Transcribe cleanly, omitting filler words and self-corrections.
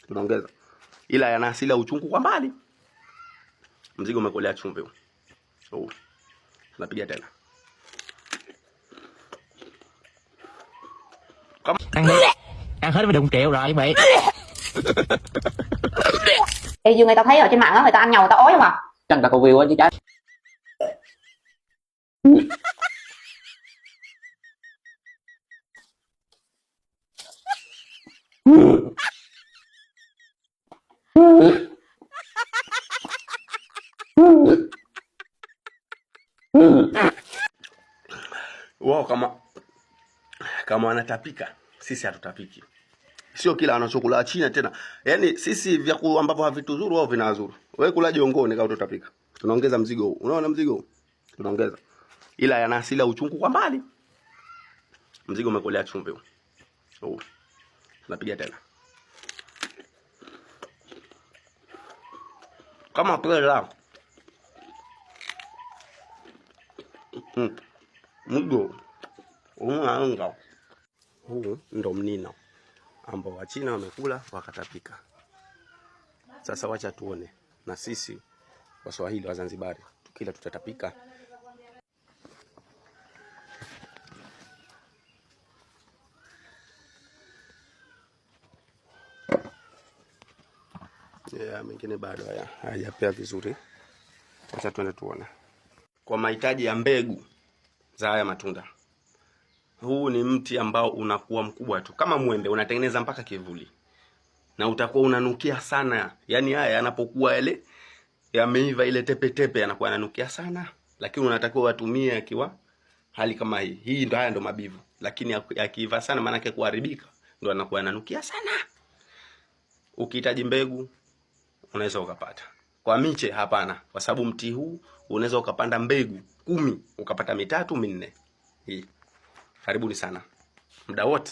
tunaongeza. Ila yana asili ya uchungu kwa mbali. Mzigo umekolea chumvi huu. So, tunapiga tena. Ăn hết mới được 1 triệu rồi mày. Thì như người ta thấy ở trên mạng á, người ta ăn nhau người ta ói không à? Chắc người ta câu view á chứ trái. Wao kama wanatapika, sisi hatutapiki. Sio kila anachokula China tena. Yaani sisi vyakula ambavyo havituzuru wao vinazuru. Wewe kula jongoni kama utapika. Tunaongeza mzigo huu. Unaona mzigo huu? Tunaongeza. Ila yana asili ya uchungu kwa mbali. Mzigo umekolea chumvi huu. So, tunapiga tena. Kama pela. Mgo. Unaanga. Huu ndo mnino ambao Wachina wamekula wakatapika. Sasa wacha tuone na sisi Waswahili wa Zanzibari tukila tutatapika. Mengine bado hayajapea vizuri. Wacha tuende tuone. Kwa mahitaji ya mbegu za haya matunda. Huu ni mti ambao unakuwa mkubwa tu. Kama mwembe unatengeneza mpaka kivuli. Na utakuwa unanukia sana. Yaani haya yanapokuwa yale yameiva ile tepe tepe yanakuwa yananukia sana. Lakini unatakiwa watumie akiwa hali kama hii. Hii ndo haya ndo mabivu. Lakini yakiiva sana maana yake kuharibika ndo yanakuwa yananukia sana. Ukihitaji mbegu unaweza ukapata. Kwa miche hapana. Kwa sababu mti huu unaweza ukapanda mbegu 10 ukapata 3, 4. Hii. Karibuni sana. Muda wote.